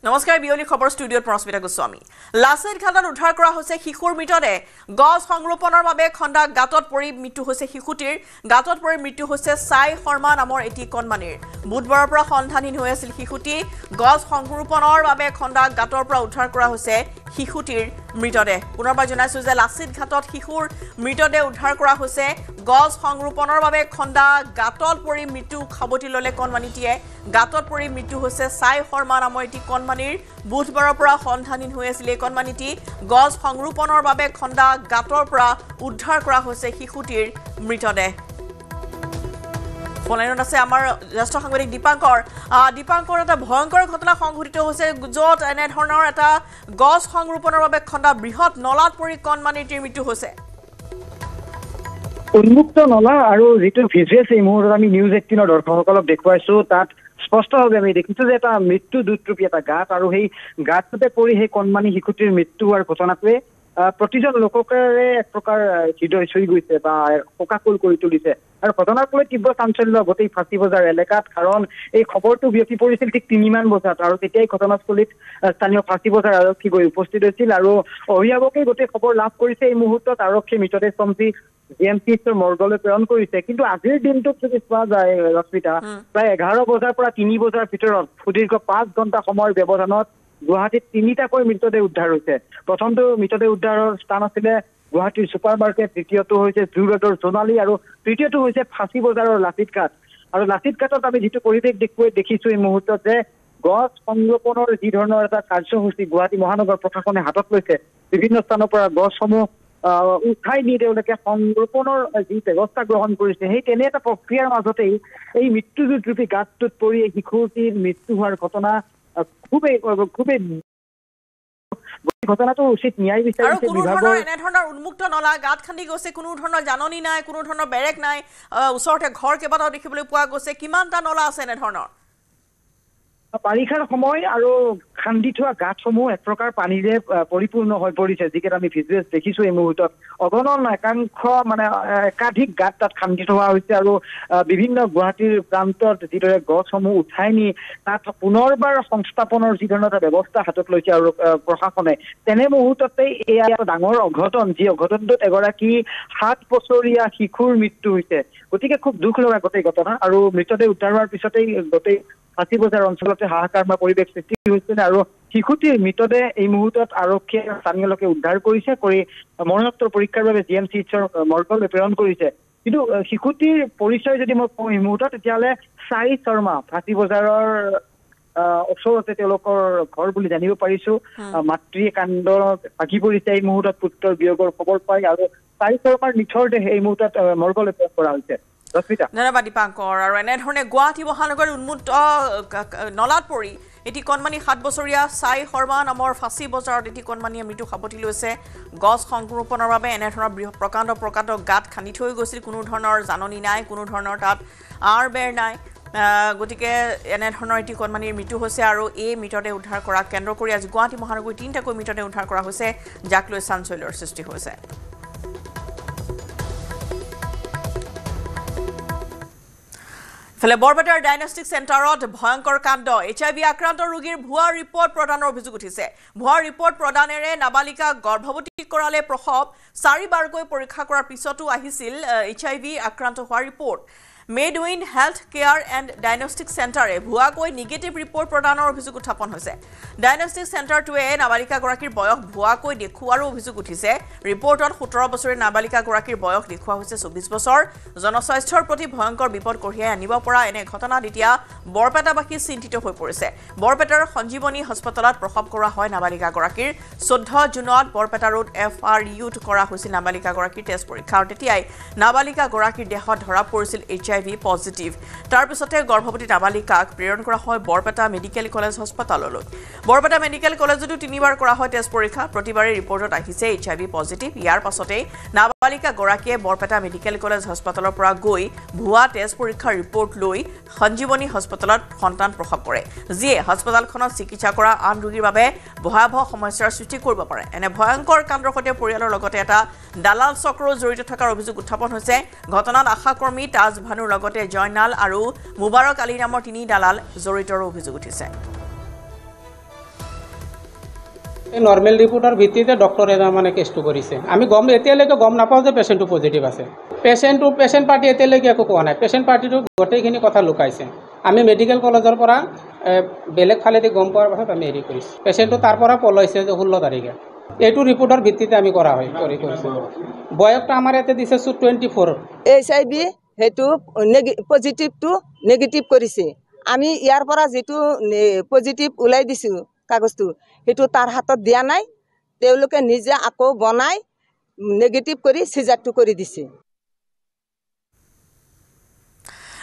নমস্কাৰ বিয়লি খবৰ ষ্টুডিঅ'ত পৰস্মিতা গোস্বামী লাচিত ঘাটত উদ্ধাৰ কৰা হৈছে শিশুৰ মৃতদেহ গছ সংৰোপণৰ বাবে খণ্ডা গাঁতত পৰি মৃত্যু হৈছে শিশুটিৰ গাঁতত পৰি মৃত্যু হৈছে সাই শৰ্মা নামৰ এটি কণমানিৰ বুধবাৰৰ পৰা সন্ধানহীন হৈ আছিল শিশুটি গছ সংৰোপণৰ বাবে খণ্ডা গাঁতৰ পৰা উদ্ধাৰ কৰা হৈছে শিশুটিৰ মৃতদেহ পুনৰবাৰ জনাইছো যে লাচিত ঘাটত শিশুৰ মৃতদেহ উদ্ধাৰ কৰা হৈছে গছ সংৰোপণৰ বাবে খণ্ডা গাঁতত পৰি মৃত্যু খাবতি ললে কণমানিটিয়ে গাঁতত পৰি মৃত্যু হৈছে সাই শৰ্মা নামৰ এটি কণমানিৰ বুধবাৰৰ পৰা সন্ধানহীন হৈ আছিল এই কণমানিটি গছ সংৰোপণৰ বাবে খণ্ডা গাঁতৰ পৰা উদ্ধাৰ কৰা হৈছে শিশুটিৰ মৃতদেহ ফোনলাইনত আছে আমাৰ জ্যেষ্ঠ সাংবাদিক দীপাংকৰ এটা ভয়ংকৰ ঘটনা সংঘটিত হৈছে য'ত এনে ধৰণৰ এটা গছ সংৰোপণৰ বাবে খণ্ডা বৃহৎ নলাত পৰি কণমানিটিৰ মৃত্যু হৈছে উন্মুক্ত নলা আৰু যেটো ভিজুৱেলছ এই মুহূৰ্তত আমি নিউজ 18 দৰ্শকসকলক দেখুৱাইছো তাত স্পষ্টভাৱে আমি দেখিছো যে এটা মৃত্যু দুট্ৰপী এটা গাঁত আৰু সেই গাঁততে পৰি সেই কণমানি শিশুটিৰ মৃত্যু হোৱাৰ ঘটনাটোৱে প্ৰতিজন লোককে এক প্ৰকাৰ হৃদয় চুই গৈছে বা শোকাকুল কৰি তুলিছে আৰু ঘটনাক লৈ তীব্ৰ চাঞ্চল্য গোটেই ফাঁচী বজাৰ এলেকাত কাৰণ এই খবৰটো বিয়পি পৰিছিল ঠিক 3 বজাত আৰু তেতিয়াই ঘটনাস্থলীত স্থানীয় ফাঁচী বজাৰ আৰক্ষী গৈ উপস্থিত হৈছিল আৰু অভিভাৱকে গোটেই খবৰ লাভ কৰিছে এই মুহূৰ্তত আৰক্ষী মৃতদেহ চম্পি জিএমচিএইচৰ মৰ্গলৈ প্ৰেৰণ কৰিছে কিন্তু আজিৰ দিনটোত যদি চোৱা যায় ৰশ্মিতা প্ৰায় 11 বজাৰ পৰা 3 বজাৰ ভিতৰত সুদীৰ্ঘ 5 ঘণ্টা সময়ৰ ব্যৱধানত গুৱাহাটীত 3টাকৈ মৃতদেহ উদ্ধাৰ হৈছে প্ৰথমটো মৃতদেহ উদ্ধাৰৰ স্থান আছিলে গুৱাহাটীৰ ছুপাৰ মাৰ্কেট দ্বিতীয়টো হৈছে জু ৰোডৰ জোনালী আৰু তৃতীয়টো হৈছে ফাঁচী বজাৰৰ লাচিত ঘাট আৰু লাচিত ঘাটত আমি যিটো পৰিৱেশ দেখিছো এই মুহূৰ্তত যে গছ সংৰোপণৰ যি ধৰণৰ এটা কাৰ্যসূচী গুৱাহাটী মহানগৰ প্ৰশাসনে হাতত লৈছে বিভিন্ন স্থানৰ পৰা গছসমূহ উঠাই নি তেওঁলোকে সংৰোপণৰ যি ব্যৱস্থা গ্ৰহণ কৰিছে সেই তেনে এটা প্ৰক্ৰিয়াৰ মাজতেই এই মৃত্যুযুদ্ধৰূপী গাঁতটোত পৰি শিশুটিৰ মৃত্যু হোৱাৰ ঘটনা খুবেই ঘটনাটো উচিত ন্যায় বিচাৰিছে বিভাগৰ এনে ধৰণৰ উন্মুক্ত নলা গাঁত খান্দি গৈছে কোনো ধৰণৰ জাননী নাই কোনো ধৰণৰ বেৰেক নাই ওচৰতে ঘৰ কেইবাটাও দেখিবলৈ পোৱা গৈছে কিমানটা নলা আছে এনে ধৰণৰ বাৰিষাৰ সময় আৰু খান্দি থোৱা গাঁতসমূহ এক প্ৰকাৰ পানীৰে পৰিপূৰ্ণ হৈ পৰিছে যিকেইটা আমি ভিজুৱেলছ দেখিছো এই মুহূৰ্তত অগণন একাংশ মানে একাধিক গাঁত তাত খান্দি থোৱা হৈছে আৰু বিভিন্ন গুৱাহাটীৰ প্ৰান্তত যিদৰে গছসমূহ উঠাই নি তাত পুনৰবাৰ সংস্থাপনৰ যি ধৰণৰ এটা ব্যৱস্থা হাতত লৈছে আৰু প্ৰশাসনে তেনে মুহূৰ্ততেই এয়া এটা ডাঙৰ অঘটন যি অঘটনটোত এগৰাকী 7 বছৰীয়া শিশুৰ মৃত্যু হৈছে গতিকে খুব দুখ লগা গোটেই ঘটনা আৰু মৃতদেহ উদ্ধাৰ হোৱাৰ পিছতেই গোটেই ফাঁচী বজাৰ অঞ্চলতে হাহাকাৰ বা পৰিৱেশ সৃষ্টি হৈছিল আৰু শিশুটিৰ মৃতদেহ এই মুহূৰ্তত আৰক্ষীয়ে স্থানীয় লোকে উদ্ধাৰ কৰিছে কৰি মৰণোত্তৰ পৰীক্ষাৰ বাবে জিএমচিএইচৰ মৰ্গলৈ প্ৰেৰণ কৰিছে কিন্তু শিশুটিৰ পৰিচয় যদি মই কওঁ এই মুহূৰ্তত তেতিয়াহ'লে সাই শৰ্মা ফাঁচী বজাৰৰ ওচৰতে তেওঁলোকৰ ঘৰ বুলি জানিব পাৰিছো মাতৃয়ে কান্দ ভাগি পৰিছে এই মুহূৰ্তত পুত্ৰৰ বিয়োগৰ খবৰ পাই আৰু সাই শৰ্মাৰ নিথৰ দেহ এই মুহূৰ্তত মৰ্গলৈ প্ৰেৰণ কৰা হৈছে ধন্যবাদ দীপাংকৰ আৰু এনেধৰণে গুৱাহাটী মহানগৰ উন্মুক্ত নলাত পৰি এটি কণমানি 7 বছৰীয়া সাই শৰ্মা নামৰ ফাঁচী বজাৰত এটি কণমানিয়ে মৃত্যু সাৱটি লৈছে গছ সংৰোপণৰ বাবে এনেধৰণৰ প্ৰকাণ্ড গাঁত খান্দি থৈ গৈছিল কোনো ধৰণৰ জাননী নাই কোনো ধৰণৰ তাত আৰ বেৰ নাই গতিকে এনেধৰণৰ এটি কণমানিৰ মৃত্যু হৈছে আৰু এই মৃতদেহ উদ্ধাৰ কৰা কেন্দ্ৰ কৰি আজি গুৱাহাটী মহানগৰীত 3টাকৈ মৃতদেহ উদ্ধাৰ কৰা হৈছে যাক লৈ চাঞ্চল্যৰ সৃষ্টি হৈছে বৰপেটাৰ ডায়গনষ্টিক চেণ্টাৰত ভয়ংকৰ কাণ্ড HIV আক্ৰান্ত ৰোগীৰ ভুৱা ৰিপৰ্ট প্ৰদানৰ অভিযোগ উঠিছে ভুৱা ৰিপৰ্ট প্ৰদানেৰে নাবালিকা গৰ্ভৱতী কৰালে প্ৰসৱ 4বাৰকৈ পৰীক্ষা কৰাৰ পিছতো আহিছিল HIV আক্ৰান্ত হোৱাৰ report Medwin Health Care and Diagnostic চেণ্টাৰে ভুৱাকৈ নিগেটিভ ৰিপৰ্ট প্ৰদানৰ অভিযোগ উত্থাপন হৈছে ডায়গনষ্টিক চেণ্টাৰটোৱে নাবালিকাগৰাকীৰ বয়স ভুৱাকৈ দেখুওৱাৰো অভিযোগ উঠিছে ৰিপৰ্টত 17 বছৰীয়া নাবালিকাগৰাকীৰ বয়স দেখুওৱা হৈছে 24 বছৰ জনস্বাস্থ্যৰ প্ৰতি ভয়ংকৰ বিপদ কঢ়িয়াই আনিব পৰা এনে ঘটনাত এতিয়া বৰপেটাবাসী চিন্তিত হৈ পৰিছে বৰপেটাৰ সঞ্জীৱনী হস্পিটেলত প্ৰসৱ কৰা হয় নাবালিকাগৰাকীৰ 14 জুনত বৰপেটা ৰোড FRUত কৰা হৈছিল নাবালিকাগৰাকীৰ টেষ্ট পৰীক্ষা আৰু তেতিয়াই নাবালিকাগৰাকীৰ দেহত ধৰা পৰিছিল HIV পজিটিভ তাৰ পিছতে গৰ্ভৱতী নাবালিকাক প্ৰেৰণ কৰা হয় বৰপেটা মেডিকেল কলেজ হাস্পতাললৈ বৰপেটা মেডিকেল কলেজতো 3বাৰ কৰা হয় টেষ্ট পৰীক্ষা প্ৰতিবাৰে ৰিপৰ্টত আহিছে HIV পজিটিভ ইয়াৰ পাছতে নাবালিকাগৰাকীয়ে বৰপেটা মেডিকেল কলেজ হাস্পতালৰ পৰা গৈ ভুৱা টেষ্ট পৰীক্ষাৰ ৰিপৰ্ট লৈ সঞ্জীৱনী হাস্পতালত সন্তান প্ৰসৱ কৰে যিয়ে হাস্পতালখনত চিকিৎসা কৰা আন ৰোগীৰ বাবে ভয়াৱহ সমস্যাৰ সৃষ্টি কৰিব পাৰে এনে ভয়ংকৰ কাণ্ডৰ সৈতে পৰিয়ালৰ লগতে এটা দালাল চক্ৰ জড়িত থকাৰ অভিযোগ উত্থাপন হৈছে ঘটনাত আশাকৰ্মী তাজ ভানুৰ লগতে জয়নাল আৰু মুবাৰক আলী নামৰ 3 দালাল জড়িতৰ অভিযোগ উঠিছে নৰ্মেল ৰিপৰ্টৰ ভিত্তিতে ডক্টৰে মানে কেছটো কৰিছে আমি এতিয়ালৈকে গম নাপাওঁ যে পেচেণ্টটো পজিটিভ আছে পেচেণ্ট পাৰ্টি এতিয়ালৈকে একো কোৱা নাই পেচেণ্ট পাৰ্টিটো গোটেইখিনি কথা লুকাইছে আমি মেডিকেল কলেজৰ পৰা বেলেগ ফালেদি গম পোৱাৰ পাছত আমি হেৰি কৰিছোঁ পেচেণ্টটো তাৰ পৰা পলাইছে যে 16 তাৰিখে এইটো ৰিপৰ্টৰ ভিত্তিতে আমি কৰা হয় কৰিছোঁ বয়সটো আমাৰ ইয়াতে দিছে 24 HIV সেইটো পজিটিভটো নেগেটিভ কৰিছে আমি ইয়াৰ পৰা যেটো পজিটিভ উলাই দিছো কাগজটো হেতু তাৰ হাতত দিয়া নাই তেওঁলোকে নিজে আকৌ বনাই নেগেটিভ কৰি সিজাৰটো কৰি দিছে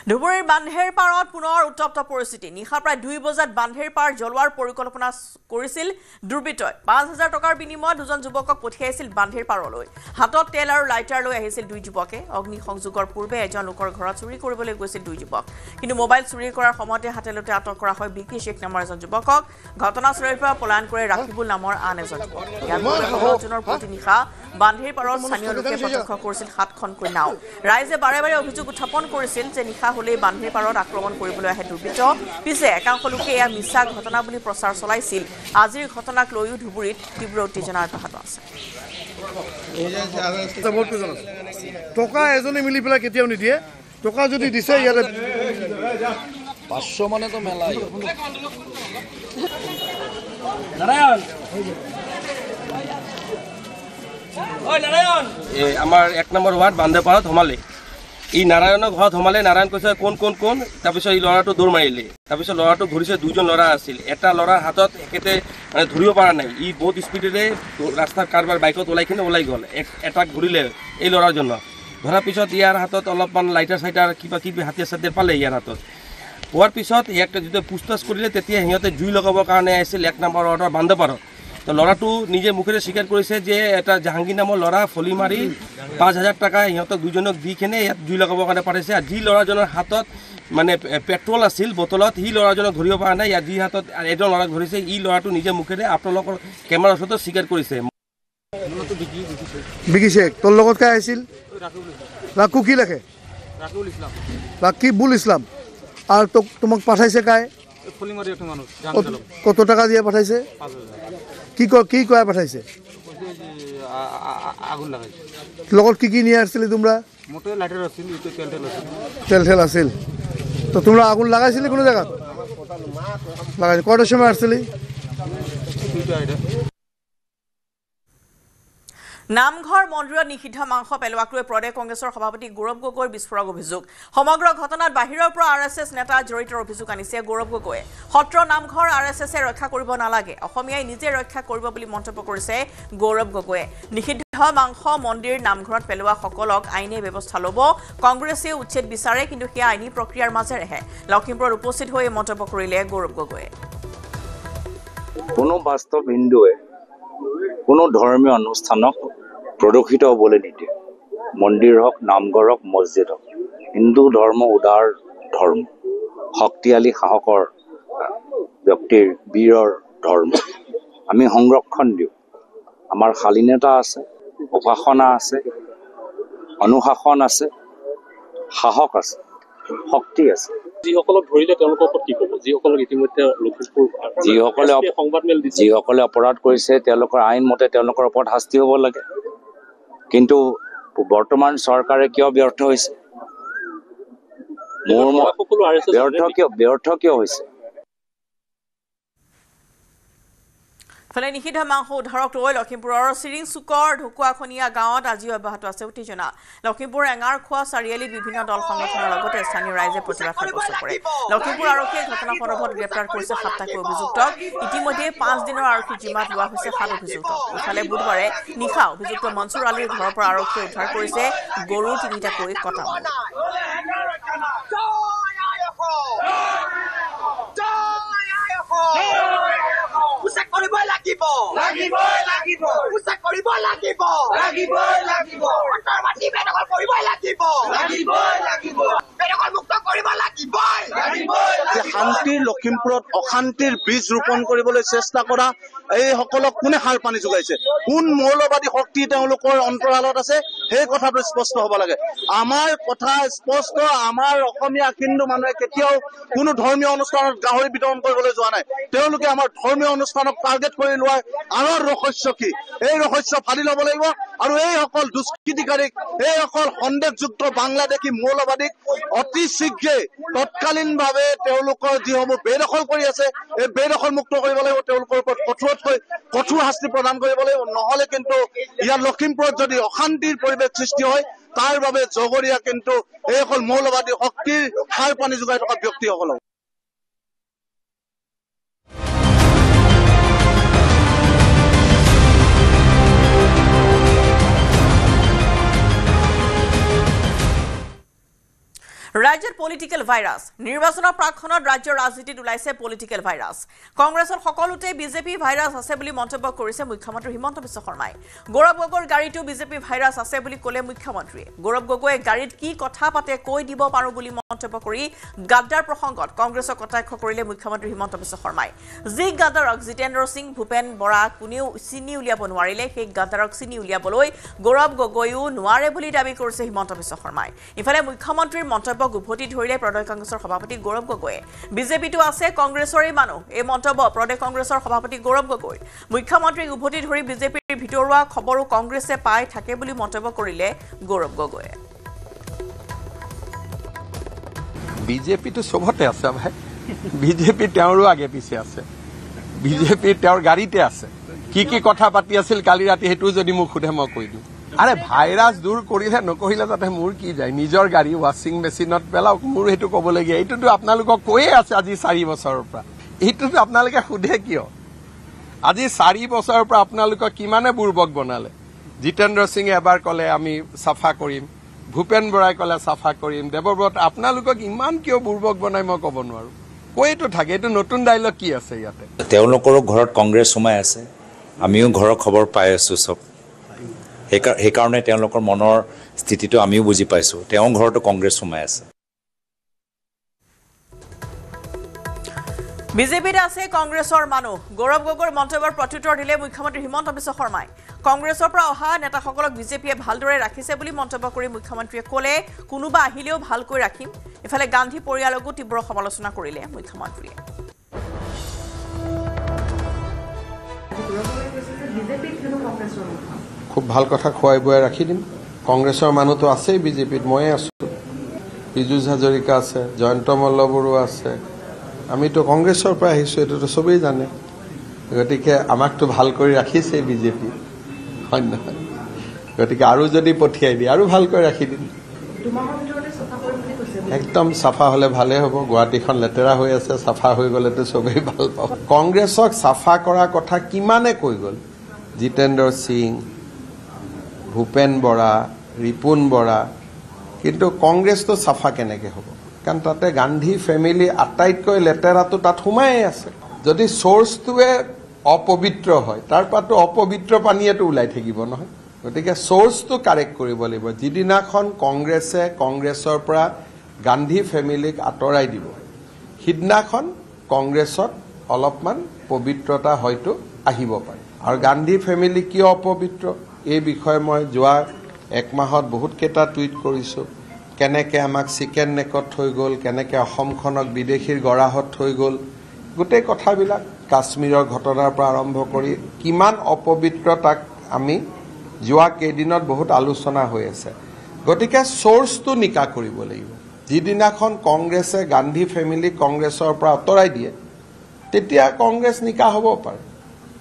ধুবুৰীৰ বান্ধেৰ পাৰত পুনৰ উত্তপ্ত পৰিস্থিতি নিশা প্ৰায় 2 বজাত বান্ধেৰ পাৰ জ্বলোৱাৰ পৰিকল্পনা কৰিছিল দুৰ্বৃত্তই 5000 টকাৰ বিনিময়ত দুজন যুৱকক পঠিয়াইছিল বান্ধেৰ পাৰলৈ হাতত তেল আৰু লাইটাৰ লৈ আহিছিল দুই যুৱকে অগ্নি সংযোগৰ পূৰ্বে এজন লোকৰ ঘৰত চুৰি কৰিবলৈ গৈছিল দুই যুৱক কিন্তু মোবাইল চুৰি কৰাৰ সময়তে হাতেলতে আটক কৰা হয় বিকি শেখ নামৰ এজন যুৱকক ঘটনাস্থলীৰ পৰা পলায়ন কৰি ৰাখিবুল নামৰ আন এজন যুৱক ইয়াৰ জনৰ প্ৰতি নিশা বান্ধেৰ পাৰত স্থানীয় লোকে প্ৰত্যক্ষ কৰিছিল 7খনকৈ নাও ৰাইজে বাৰে বাৰে অভিযোগ উত্থাপন কৰিছিল যে নিশা হলে বান্ধেৰ পাৰত আক্ৰমণ কৰিবলৈ আহে দুৰ্বৃত্ত পিছে একাংশ লোকে এয়া মিছা ঘটনা বুলি প্ৰচাৰ চলাইছিল আজিৰ ঘটনাক লৈও ধুবুৰীত তীব্ৰ উত্তেজনা অব্যাহত আছে টকা এজনে মিলি পেলাই কেতিয়াও নিদিয়ে টকা যদি দিছে ইয়াতে 500 মানে তো মেলাই নারায়ণ আমাৰ 1 নম্বৰ ওয়াৰ্ড বান্ধেপাৰত সোমালে এই নাৰায়ণৰ ঘৰত সোমালে নাৰায়ণ কৈছে কোন তাৰপিছত এই ল'ৰাটো দৌৰ মাৰিলে তাৰপিছত ল'ৰাটো ধৰিছে দুজন ল'ৰা আছিল এটা ল'ৰাৰ হাতত একেতে মানে ধৰিব পৰা নাই ই বহুত স্পীডেৰে ৰাস্তাৰ কাৰবাৰ বাইকত ওলাই গ'ল এটাক ঘূৰিলে এই ল'ৰাৰ জন্য ধৰাৰ পিছত ইয়াৰ হাতত অলপমান লাইটাৰ চাইটাৰ কিবা হাতিয়াৰ চাতিয়াৰ পালে ইয়াৰ হাতত পোৱাৰ পিছত ইয়াক যেতিয়া পুছতাছ কৰিলে তেতিয়া সিহঁতে জুই লগাবৰ কাৰণে আহিছিল 1 নম্বৰ ওয়াৰ্ডৰ বান্ধেপাৰত তো ল'ৰাটো নিজে মুখেৰে স্বীকাৰ কৰিছে যে এটা জাহাংগীৰ নামৰ ল'ৰা ফলি মাৰি 5000 টকা সিহঁতক দুজনক দি কেনে ইয়াত জুই লগাবৰ কাৰণে পাৰিছে আৰু যি ল'ৰাজনৰ হাতত মানে পেট্ৰল আছিল বটলত সি ল'ৰাজনক ধৰিব পৰা নাই ইয়াত যি হাতত এজন ল'ৰাক ধৰিছে ই ল'ৰাটো নিজে মুখেৰে আপোনালোকৰ কেমেৰাৰ ওচৰত স্বীকাৰ কৰিছে বিকিছে তোৰ লগত কাই আছিল ৰাকু কি লাগে ৰাকিবুল ইছলাম আর তোমাক পাঠাইছে কাই ফলিমারি একটা মানুষ কত টাকা দিয়ে পাঠাইছে কি কয় পাঠাইছে আগুন লাগাইছে লগত কি নিয়ে আসছিলে তোমরা মোটে লাইটার আছিল ইতো তেল আছিল তো তোমরা আগুন লাগাইছিলে কোন জায়গা লাগাইছে কয়টার সময় আসছিলে নামঘৰ মন্দিৰত নিষিদ্ধ মাংস পেলোৱাক লৈ প্ৰদেশ কংগ্ৰেছৰ সভাপতি গৌৰৱ গগৈৰ বিস্ফোৰক অভিযোগ সমগ্ৰ ঘটনাত বাহিৰৰ পৰা আৰএছএছ নেতা জড়িতৰ অভিযোগ আনিছে গৌৰৱ গগৈয়ে সত্ৰ নামঘৰ আৰএছএছে ৰক্ষা কৰিব নালাগে অসমীয়াই নিজে ৰক্ষা কৰিব বুলি মন্তব্য কৰিছে গৌৰৱ গগৈয়ে নিষিদ্ধ মাংস মন্দিৰ নামঘৰত পেলোৱা সকলক আইনী ব্যৱস্থা ল'ব কংগ্ৰেছে উচ্ছেদ বিচাৰে কিন্তু সেয়া আইনী প্ৰক্ৰিয়াৰ মাজেৰেহে লখিমপুৰত উপস্থিত হৈ মন্তব্য কৰিলে গৌৰৱ গগৈয়ে কোনো বাস্তৱ হিন্দুৱে কোনো ধৰ্মীয় অনুষ্ঠানক প্ৰদূষিত হ'বলৈ নিদিয়ে মন্দিৰ হওক নামঘৰ হওক মছজিদ হওক হিন্দু ধৰ্ম উদাৰ ধৰ্ম শক্তিশালী সাহসৰ ব্যক্তিৰ বীৰৰ ধৰ্ম আমি সংৰক্ষণ দিওঁ আমাৰ শালীনতা আছে উপাসনা আছে অনুশাসন আছে সাহস আছে শক্তি আছে যিসকলক ধৰিলে তেওঁলোকৰ ওপৰত কি ক'ব যিসকলক ইতিমধ্যে লখিমপুৰ যিসকলে অপৰাধ কৰিছে তেওঁলোকৰ আইন মতে তেওঁলোকৰ ওপৰত শাস্তি হ'ব লাগে কিন্তু বৰ্তমান চৰকাৰে কিয় ব্যৰ্থ হৈছে ব্যৰ্থ কিয় হৈছে ফলে নিষিদ্ধ মাংস উদ্ধাৰক লৈ লখিমপুৰৰ চিৰিং চুকৰ ঢকুৱাখনীয়া গাঁৱত আজিও অব্যাহত আছে উত্তেজনা লখিমপুৰ এঙাৰখোৱা চাৰিআলিত বিভিন্ন দল সংগঠনৰ লগতে স্থানীয় ৰাইজে প্ৰতিবাদ সাব্যস্ত কৰে লখিমপুৰ আৰক্ষীয়ে ঘটনা সন্দৰ্ভত গ্ৰেপ্তাৰ কৰিছে 7টাকৈ অভিযুক্তক ইতিমধ্যে 5 দিনৰ আৰক্ষী জিম্মাত লোৱা হৈছে 7 অভিযুক্তক ইফালে বুধবাৰে নিশা অভিযুক্ত মনসুৰ আলীৰ ঘৰৰ পৰা আৰক্ষীয়ে উদ্ধাৰ কৰিছে গৰু 3টাকৈ কটা লাগিব যে শান্তিৰ লখিমপুৰত অশান্তিৰ বীজ ৰোপণ কৰিবলৈ চেষ্টা কৰা এইসকলক কোনে সাৰ পানী যোগাইছে, কোন মৌলবাদী শক্তি তেওঁলোকৰ অন্তৰালত আছে, সেই কথাটো স্পষ্ট হ'ব লাগে। আমাৰ কথা স্পষ্ট, আমাৰ অসমীয়া হিন্দু মানুহে কেতিয়াও কোনো ধৰ্মীয় অনুষ্ঠানত গাহৰি বিতৰণ কৰিবলৈ যোৱা নাই। তেওঁলোকে আমাৰ ধৰ্মীয় অনুষ্ঠানক টাৰ্গেট কৰি লোৱাৰ আঁৰৰ ৰহস্য কি, এই ৰহস্য ফালি ল'ব লাগিব। আৰু এইসকল দুষ্কৃতিকাৰীক, এইসকল সন্দেহযুক্ত বাংলাদেশী মৌলবাদীক অতি শীঘ্ৰে তৎকালীনভাৱে তেওঁলোকৰ যিসমূহ বেদখল কৰি আছে, এই বেদখল মুক্ত কৰিব লাগিব। তেওঁলোকৰ ওপৰত কঠোৰতকৈ কঠোৰ শাস্তি প্ৰদান কৰিব লাগিব। নহ'লে কিন্তু ইয়াত লখিমপুৰত যদি অশান্তিৰ পৰিৱেশ সৃষ্টি হয়, তাৰ বাবে জগৰীয়া কিন্তু এইসকল মৌলবাদী শক্তিৰ সাৰ পানী যোগাই থকা ব্যক্তিসকলক। ৰাজ্যত পলিটিকেল ভাইৰাছ। নিৰ্বাচনৰ প্ৰাকখনত ৰাজ্যৰ ৰাজনীতিত ওলাইছে পলিটিকেল ভাইৰাছ। কংগ্ৰেছৰ সকলোতে বিজেপি ভাইৰাছ আছে বুলি মন্তব্য কৰিছে মুখ্যমন্ত্ৰী হিমন্ত বিশ্ব শৰ্মাই। গৌৰৱ গগৈৰ গাড়ীতো বিজেপি ভাইৰাছ আছে বুলি ক'লে মুখ্যমন্ত্ৰীয়ে। গৌৰৱ গগৈয়ে গাড়ীত কি কথা পাতে কৈ দিব পাৰোঁ বুলি মন্তব্য কৰি গাদ্দাৰ প্ৰসংগত কংগ্ৰেছক কটাক্ষ কৰিলে মুখ্যমন্ত্ৰী হিমন্ত বিশ্ব শৰ্মাই। যি গাদ্দাৰক জিতেন্দ্ৰ সিং, ভূপেন বৰা কোনেও চিনি উলিয়াব নোৱাৰিলে, সেই গাদ্দাৰক চিনি উলিয়াবলৈ গৌৰৱ গগৈও নোৱাৰে বুলি দাবী কৰিছে হিমন্ত বিশ্ব শৰ্মাই। ইফালে মুখ্যমন্ত্ৰীৰ মন্তব্য উভতি ধৰিলে প্ৰদেশ কংগ্ৰেছৰ সভাপতি গৌৰৱ গগৈয়ে। বিজেপিটো আছে কংগ্ৰেছৰে মানুহ, এই মন্তব্য প্ৰদেশ কংগ্ৰেছৰ সভাপতি গৌৰৱ গগৈ। মুখ্যমন্ত্ৰীক উভতি ধৰি বিজেপিৰ ভিতৰুৱা খবৰো কংগ্ৰেছে পাই থাকে বুলি মন্তব্য কৰিলে গৌৰৱ গগৈয়ে। বিজেপিটো চবতে আছে ভাই, বিজেপি তেওঁৰো আগে পিছে আছে, বিজেপি তেওঁৰ গাড়ীতে আছে। কি কি কথা পাতি আছিল কালি ৰাতি সেইটো যদি মোক সোধে মই কৈ দিওঁ। আৰে ভাইৰাছ দূৰ কৰিলে নকৰিলে তাতে মোৰ কি যায়, নিজৰ গাড়ী ৱাশ্বিং মেচিনত পেলাওক, মোৰ সেইটো ক'বলগীয়া। এইটোতো আপোনালোকক কৈয়ে আছে আজি 4 বছৰৰ পৰা, এইটোতো আপোনালোকে সোধে কিয়? আজি 4 বছৰৰ পৰা আপোনালোকক কিমানে বুৰ্বক বনালে। জিতেন্দ্ৰ সিঙে এবাৰ ক'লে আমি চাফা কৰিম, ভূপেন বৰাই ক'লে চাফা কৰিম, দেৱব্ৰত আপোনালোকক ইমান কিয় বুৰ্বক বনাই মই ক'ব নোৱাৰো। কৈতো থাকে, এইটো নতুন ডাইলগ কি আছে ইয়াতে? তেওঁলোকৰো ঘৰত কংগ্ৰেছ সোমাই আছে, আমিও ঘৰৰ খবৰ পাই আছো চব। সেইকাৰণে তেওঁলোকৰ মনৰ স্থিতিটো আমিও বুজি পাইছো, তেওঁ ঘৰতো কংগ্ৰেছ সোমাই আছে। বিজেপিত আছে কংগ্ৰেছৰ মানুহ। গৌৰৱ গগৈৰ মন্তব্যৰ প্ৰত্যুত্তৰ দিলে মুখ্যমন্ত্ৰী হিমন্ত বিশ্ব শৰ্মাই। কংগ্ৰেছৰ পৰা অহা নেতাসকলক বিজেপিয়ে ভালদৰে ৰাখিছে বুলি মন্তব্য কৰি মুখ্যমন্ত্ৰীয়ে ক'লে, কোনোবা আহিলেও ভালকৈ ৰাখিম। ইফালে গান্ধী পৰিয়ালকো তীব্ৰ সমালোচনা কৰিলে মুখ্যমন্ত্ৰীয়ে। খুব ভাল কথা খুৱাই বুৱাই ৰাখি দিম। কংগ্ৰেছৰ মানুহতো আছেই বিজেপিত, ময়ে আছো, পীযুষ হাজৰিকা আছে, জয়ন্ত মল্লবৰুৱা আছে। আমিতো কংগ্ৰেছৰ পৰা আহিছো, এইটোতো চবেই জানে। গতিকে আমাকতো ভাল কৰি ৰাখিছে বিজেপি, হয় নহয়? গতিকে আৰু যদি পঠিয়াই দিয়ে আৰু ভালকৈ ৰাখি দিম। একদম চাফা হ'লে ভালেই হ'ব। গুৱাহাটীখন লেতেৰা হৈ আছে, চাফা হৈ গ'লেতো চবেই ভাল পাব। কংগ্ৰেছক চাফা কৰাৰ কথা কিমানে কৈ গ'ল, জিতেন্দ্ৰ সিং, ভূপেন বৰা, ৰিপুণ বৰা, কিন্তু কংগ্ৰেছটো চাফা কেনেকৈ হ'ব? কাৰণ তাতে গান্ধী ফেমিলি আটাইতকৈ লেতেৰাটো তাত সোমাই আছে। যদি চ'ৰ্চটোৱে অপবিত্ৰ হয়, তাৰ পৰাতো অপবিত্ৰ পানীয়েতো ওলাই থাকিব নহয়। গতিকে চ'ৰ্চটো কাৰেক্ট কৰিব লাগিব। যিদিনাখন কংগ্ৰেছে কংগ্ৰেছৰ পৰা গান্ধী ফেমিলিক আঁতৰাই দিব, সিদিনাখন কংগ্ৰেছত অলপমান পবিত্ৰতা হয়তো আহিব পাৰে। আৰু গান্ধী ফেমিলি কিয় অপবিত্ৰ এই বিষয়ে মই যোৱা 1 মাহত বহুত কেইটা টুইট কৰিছোঁ। কেনেকৈ আমাক চিকেন নেকত থৈ গ'ল, কেনেকৈ অসমখনক বিদেশীৰ গৰাহত থৈ গ'ল, গোটেই কথাবিলাক কাশ্মীৰৰ ঘটনাৰ পৰা আৰম্ভ কৰি কিমান অপবিত্ৰ তাক আমি যোৱা কেইদিনত বহুত আলোচনা হৈ আছে। গতিকে চ'ৰ্চটো নিকা কৰিব লাগিব। যিদিনাখন কংগ্ৰেছে গান্ধী ফেমিলিক কংগ্ৰেছৰ পৰা আঁতৰাই দিয়ে, তেতিয়া কংগ্ৰেছ নিকা হ'ব পাৰে।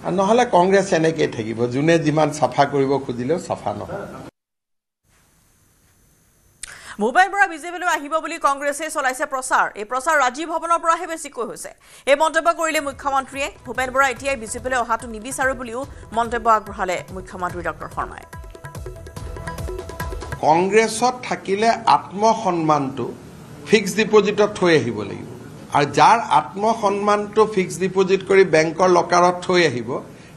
আৰু নহ'লে কংগ্ৰেছ এনেকেই থাকিব, যোনে যিমান চাফা কৰিব খুজিলেও চাফা নহয়। ভূপেন বৰা বিজেপিলৈ আহিব বুলি কংগ্ৰেছে চলাইছে প্ৰচাৰ। এই প্ৰচাৰ ৰাজীৱ ভৱনৰ পৰাহে বেছিকৈ হৈছে। এই মন্তব্য কৰিলে মুখ্যমন্ত্ৰীয়ে। ভূপেন বৰা এতিয়াই বিজেপিলৈ অহাটো নিবিচাৰো বুলিও মন্তব্য আগবঢ়ালে মুখ্যমন্ত্ৰী ডক্টৰ শৰ্মাই। কংগ্ৰেছত থাকিলে আত্মসন্মানটো ফিক্সড ডিপজিটত থৈ আহিব লাগিব। আৰু যাৰ আত্মসন্মানটো ফিক্সড ডিপজিট কৰি বেংকৰ লকাৰত থৈ আহিব,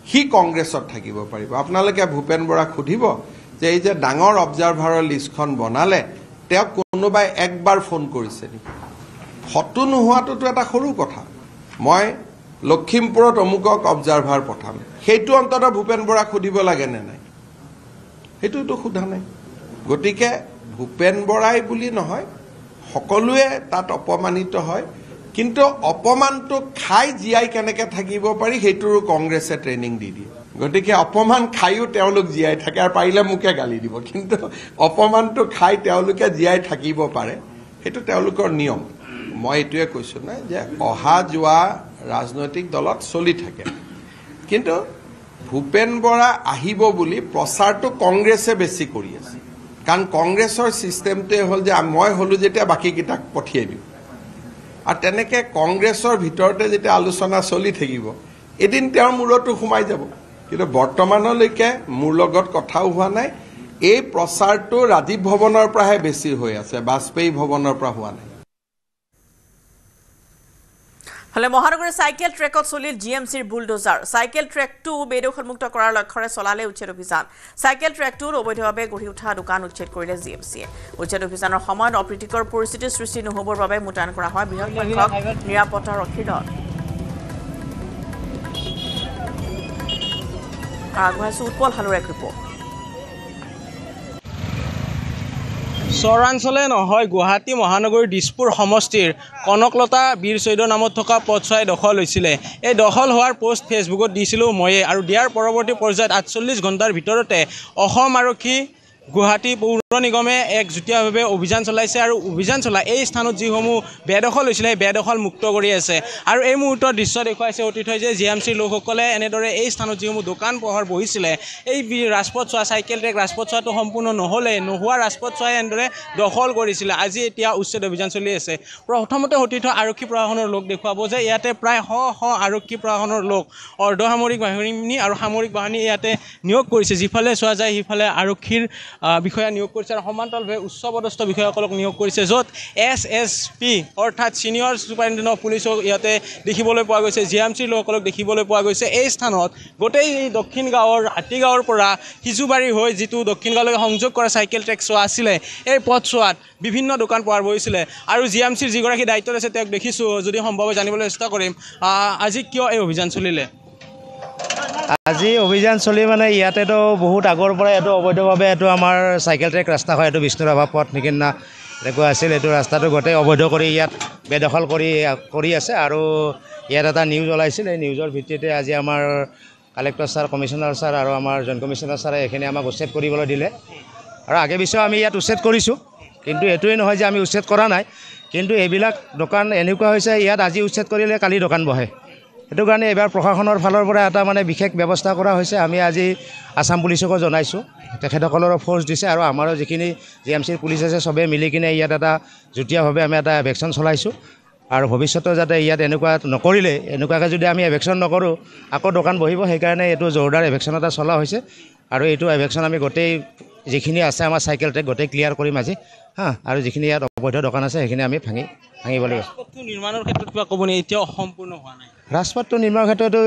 সি কংগ্ৰেছত থাকিব পাৰিব। আপোনালোকে ভূপেন বৰাক সুধিব যে এই যে ডাঙৰ অবজাৰভাৰৰ লিষ্টখন বনালে, তেওঁক কোনোবাই একবাৰ ফোন কৰিছে নেকি? ফটো নোহোৱাটোতো এটা সৰু কথা মই লখিমপুৰত অমুকক অবজাৰ্ভাৰ পঠাম সেইটো অন্তত ভূপেন বৰাক সুধিব লাগে নে নাই সেইটোতো সোধা নাই গতিকে ভূপেন বৰাই বুলি নহয় সকলোৱে তাত অপমানিত হয় কিন্তু অপমানটো খাই জিয়াই কেনেকৈ থাকিব পাৰি সেইটোৰো কংগ্ৰেছে ট্ৰেইনিং দি দিয়ে গতিকে অপমান খাইও তেওঁলোক জিয়াই থাকে আৰু পাৰিলে মোকে গালি দিব কিন্তু অপমানটো খাই তেওঁলোকে জিয়াই থাকিব পাৰে সেইটো তেওঁলোকৰ নিয়ম মই এইটোৱে কৈছোঁ না যে অহা যোৱা ৰাজনৈতিক দলত চলি থাকে কিন্তু ভূপেন বৰা আহিব বুলি প্ৰচাৰটো কংগ্ৰেছে বেছি কৰি আছে কাৰণ কংগ্ৰেছৰ ছিষ্টেমটোৱে হ'ল যে মই হ'লোঁ যেতিয়া বাকীকেইটাক পঠিয়াই দিওঁ আৰু তেনেকৈ কংগ্ৰেছৰ ভিতৰতে যেতিয়া আলোচনা চলি থাকিব এদিন তেওঁৰ মূৰতো সোমাই যাব কিন্তু বৰ্তমানলৈকে মোৰ লগত কথাও হোৱা নাই এই প্ৰচাৰটো ৰাজীৱ ভৱনৰ পৰাহে বেছি হৈ আছে বাজপেয়ী ভৱনৰ পৰা হোৱা নাই হলে মহানগৰী সাইকেল ট্ৰেকত চলিল জিএমচিৰ বুলডোজাৰ সাইকেল ট্ৰেকটো বেদখলমুক্ত কৰাৰ লক্ষ্যৰে চলালে উচ্ছেদ অভিযান সাইকেল ট্ৰেকটোৰ অবৈধভাৱে গঢ়ি উঠা দোকান উচ্ছেদ কৰিলে জিএমচিয়ে উচ্ছেদ অভিযানৰ সময়ত অপ্ৰীতিকৰ পৰিস্থিতিৰ সৃষ্টি নহবৰ বাবে মুতায়ন কৰা হয় বৃহৎ সংখ্যক নিৰাপত্তাৰক্ষীৰ দল আগবাঢ়িছো উৎপল হালুৰ এক ৰিপৰ্ট চৰাঞ্চলে নহয় গুৱাহাটী মহানগৰীৰ দিছপুৰ সমষ্টিৰ কনকলতা বীৰ চৈধ্য নামত থকা পথছোৱাই দখল হৈছিলে এই দখল হোৱাৰ পোষ্ট ফেচবুকত দিছিলোঁ ময়ে আৰু দিয়াৰ পৰৱৰ্তী পৰ্যায়ত 48 ঘণ্টাৰ ভিতৰতে অসম আৰক্ষী গুৱাহাটী পৌৰ নিগমে এক যুটীয়াভাৱে অভিযান চলাইছে আৰু অভিযান চলাই এই স্থানত যিসমূহ বেদখল হৈছিলে সেই বেদখল মুক্ত কৰি আছে আৰু এই মুহূৰ্তৰ দৃশ্য দেখুৱাইছে অতীতই যে জিএমচিৰ লোকসকলে এনেদৰে এই স্থানত যিসমূহ দোকান পোহাৰ বহিছিলে এই ৰাজপথ চোৱা চাইকেল ট্ৰেক ৰাজপথ চোৱাটো সম্পূৰ্ণ নোহোৱা ৰাজপথ চোৱাই এনেদৰে দখল কৰিছিলে আজি এতিয়া উচ্ছেদ অভিযান চলি আছে প্ৰথমতে অতীত আৰক্ষী প্ৰশাসনৰ লোক দেখুৱাব যে ইয়াতে প্ৰায় শ আৰক্ষী প্ৰশাসনৰ লোক অৰ্ধসামৰিক বাহিনী আৰু সামৰিক বাহিনী ইয়াতে নিয়োগ কৰিছে যিফালে চোৱা যায় সিফালে আৰক্ষীৰ বিষয়া নিয়োগ কৰিছে আৰু সমান্তৰালভাৱে উচ্চপদস্থ বিষয়াসকলক নিয়োগ কৰিছে য'ত SSP অৰ্থাৎ ছিনিয়ৰ ছুপাৰিণ্টেণ্ডেণ্ট অফ পুলিচক ইয়াতে দেখিবলৈ পোৱা গৈছে জিএমচিৰ লোকসকলক দেখিবলৈ পোৱা গৈছে এই স্থানত গোটেই দক্ষিণ গাঁৱৰ হাতীগাঁৱৰ পৰা সিজুবাৰী হৈ যিটো দক্ষিণ গাঁৱলৈকে সংযোগ কৰা চাইকেল ট্ৰেক চোৱা আছিলে এই পথছোৱাত বিভিন্ন দোকান পোহাৰ বহিছিলে আৰু জিএমচিৰ যিগৰাকী দায়িত্বত আছে তেওঁক দেখিছোঁ যদি সম্ভৱ জানিবলৈ চেষ্টা কৰিম আজি কিয় এই অভিযান চলিলে আজি অভিযান চলি মানে ইয়াতেতো বহুত আগৰ পৰা এইটো অবৈধভাৱে এইটো আমাৰ চাইকেল ট্ৰেক ৰাস্তা হয় এইটো বিষ্ণুৰাভা পথ নিকিনা এনেকুৱা আছিল এইটো ৰাস্তাটো গোটেই অবৈধ কৰি ইয়াত বেদখল কৰি আছে আৰু ইয়াত এটা নিউজ ওলাইছিল এই নিউজৰ ভিত্তিতে আজি আমাৰ কালেক্টৰ ছাৰ কমিশ্যনাৰ ছাৰ আৰু আমাৰ জইণ্ট কমিশ্যনাৰ ছাৰে এইখিনি আমাক উচ্ছেদ কৰিবলৈ দিলে আৰু আগে পিছেও আমি ইয়াত উচ্ছেদ কৰিছোঁ কিন্তু এইটোৱেই নহয় যে আমি উচ্ছেদ কৰা নাই কিন্তু এইবিলাক দোকান এনেকুৱা হৈছে ইয়াত আজি উচ্ছেদ কৰিলে কালি দোকান বহে সেইটো কাৰণে এবাৰ প্ৰশাসনৰ ফালৰ পৰা এটা মানে বিশেষ ব্যৱস্থা কৰা হৈছে আমি আজি আসাম পুলিচকো জনাইছোঁ তেখেতসকলৰো ফ'ৰ্চ দিছে আৰু আমাৰো যিখিনি জিএমচিৰ পুলিচ আছে চবেই মিলি কিনে ইয়াত এটা যুটীয়াভাৱে আমি এটা এভেকশ্যন চলাইছোঁ আৰু ভৱিষ্যতে যাতে ইয়াত এনেকুৱা নকৰিলে এনেকুৱাকৈ যদি আমি এভেকশ্যন নকৰোঁ আকৌ দোকান বহিব সেইকাৰণে এইটো জোৰদাৰ এভেকশ্যন এটা চলা হৈছে আৰু এইটো এভেকশ্যন আমি গোটেই যিখিনি আছে আমাৰ চাইকেল ট্ৰেক গোটেই ক্লিয়াৰ কৰিম আজি আৰু যিখিনি ইয়াত অবৈধ দোকান আছে সেইখিনি আমি ভাঙিব লাগিব নিৰ্মাণৰ ক্ষেত্ৰত কিবা ক'ব নে এতিয়াও সম্পূৰ্ণ হোৱা নাই ৰাজপথটো নিৰ্মাণৰ ক্ষেত্ৰতো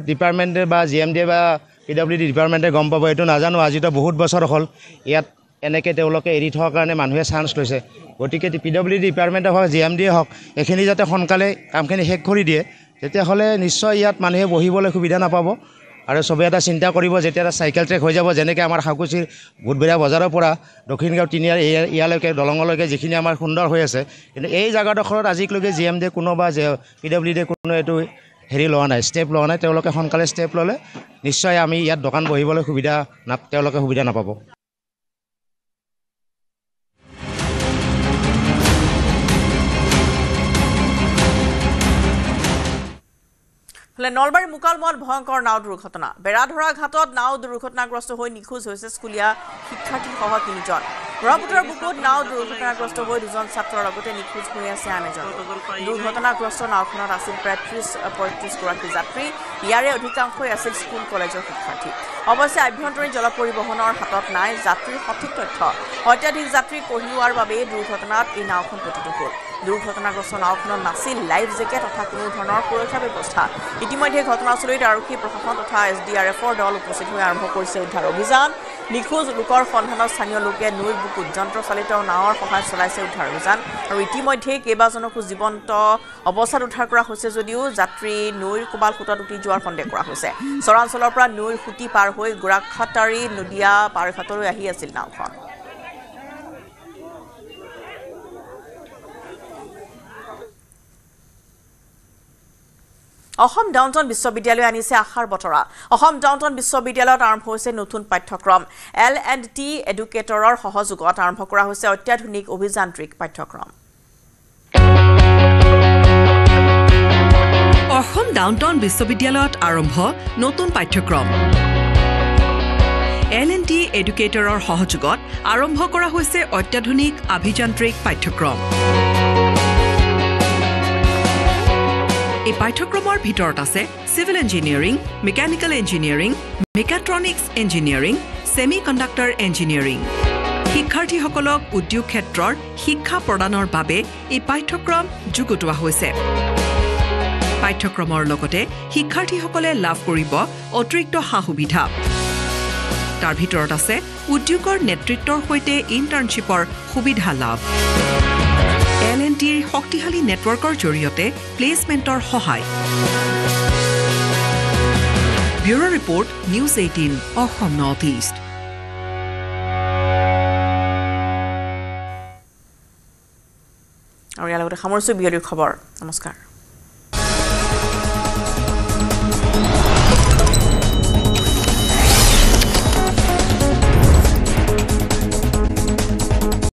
ডিপাৰ্টমেণ্টে বা GMDA বা PWD ডিপাৰ্টমেণ্টে গম পাব এইটো নাজানো আজিতো বহুত বছৰ হ'ল ইয়াত এনেকৈ তেওঁলোকে এৰি থোৱাৰ কাৰণে মানুহে চান্স লৈছে গতিকে PWD ডিপাৰ্টমেণ্টে হওক GMDA হওক এইখিনি যাতে সোনকালে কামখিনি শেষ কৰি দিয়ে তেতিয়াহ'লে নিশ্চয় ইয়াত মানুহে বহিবলৈ সুবিধা নাপাব আৰু চবে এটা চিন্তা কৰিব যেতিয়া এটা চাইকেল ট্ৰেক হৈ যাব যেনেকৈ আমাৰ সাকুচিৰ বুধবৰীয়া বজাৰৰ পৰা দক্ষিণগাঁও তিনিআৰ ইয়ালৈকে দলঙলৈকে যিখিনি আমাৰ সুন্দৰ হৈ আছে কিন্তু এই জেগাডোখৰত আজিলৈকে GMDA কোনো বা PWD কোনো এইটো লোৱা নাই ষ্টেপ লোৱা নাই তেওঁলোকে সোনকালে ষ্টেপ ল'লে নিশ্চয় আমি ইয়াত দোকান বহিবলৈ তেওঁলোকে সুবিধা নাপাব নলবাৰী মুকালমুৱাত ভয়ংকৰ নাও দুৰ্ঘটনা বেৰাধৰা ঘাটত নাও দুৰ্ঘটনাগ্ৰস্ত হৈ নিখোজ হৈছে স্কুলীয়া শিক্ষাৰ্থীসহ 3জন ব্ৰহ্মপুত্ৰৰ বুকুত নাও দুৰ্ঘটনাগ্ৰস্ত হৈ 2জন ছাত্ৰৰ লগতে নিখোজ হৈ আছে আন এজন দুৰ্ঘটনাগ্ৰস্ত নাওখনত আছিল প্ৰায় 30-35 গৰাকী যাত্ৰী ইয়াৰে অধিকাংশই আছিল স্কুল কলেজৰ শিক্ষাৰ্থী অৱশ্যে আভ্যন্তৰীণ জল পৰিবহণৰ হাতত নাই যাত্ৰীৰ সঠিক তথ্য অত্যাধিক যাত্ৰী কঢ়িওৱাৰ বাবে দুৰ্ঘটনাত এই নাওখন পতিত হ'ল দুৰ্ঘটনাগ্ৰস্ত নাওখনত নাছিল লাইফ জেকেট তথা কোনো ধৰণৰ সুৰক্ষা ব্যৱস্থা ইতিমধ্যে ঘটনাস্থলীত আৰক্ষী প্ৰশাসন তথা SDRFৰ দল উপস্থিত হৈ আৰম্ভ কৰিছে উদ্ধাৰ অভিযান নিখোজ লোকৰ সন্ধানত স্থানীয় লোকে নৈৰ বুকুত যন্ত্ৰচালিত নাৱৰ সহায় চলাইছে উদ্ধাৰ অভিযান আৰু ইতিমধ্যে কেইবাজনকো জীৱন্ত অৱস্থাত উদ্ধাৰ কৰা হৈছে যদিও যাত্ৰী নৈৰ কোবাল ফুটত উটি যোৱাৰ সন্দেহ কৰা হৈছে চৰাঞ্চলৰ পৰা নৈৰ খুটি পাৰ হৈ গোৰাখাটাৰী নদীয়া পাৰঘাটলৈ আহি আছিল নাওখন অসম ডাউনটাউন বিশ্ববিদ্যালয় আনিছে আশাৰ বতৰা অসম ডাউনটাউন বিশ্ববিদ্যালয়ত আৰম্ভ হৈছে নতুন পাঠ্যক্ৰম L&T এডুকেটৰৰ সহযোগত আৰম্ভ কৰা হৈছে অত্যাধুনিক অভিযান্ত্ৰিক পাঠ্যক্ৰম অসম ডাউনটাউন বিশ্ববিদ্যালয়ত আৰম্ভ নতুন পাঠ্যক্ৰম L&T এডুকেটৰৰ সহযোগত আৰম্ভ কৰা হৈছে অত্যাধুনিক অভিযান্ত্ৰিক পাঠ্যক্ৰম এই পাঠ্যক্ৰমৰ ভিতৰত আছে civil engineering mechanical engineering mechatronics engineering semiconductor engineering শিক্ষাৰ্থীসকলক উদ্যোগ ক্ষেত্ৰৰ শিক্ষা প্ৰদানৰ বাবে এই পাঠ্যক্ৰম যুগুতোৱা হৈছে পাঠ্যক্ৰমৰ লগতে শিক্ষাৰ্থীসকলে লাভ কৰিব অতিৰিক্ত সা-সুবিধা তাৰ ভিতৰত আছে উদ্যোগৰ নেতৃত্বৰ সৈতে ইণ্টাৰ্ণশ্বিপৰ সুবিধা লাভ L&Tৰ শক্তিশালী নেটৱৰ্কৰ জৰিয়তে প্লেচমেণ্টৰ সহায় bureau report news 18 Assam north east আৰু ইয়াৰ লগতে সামৰিছোঁ বিয়লিৰ খবৰ নমস্কাৰ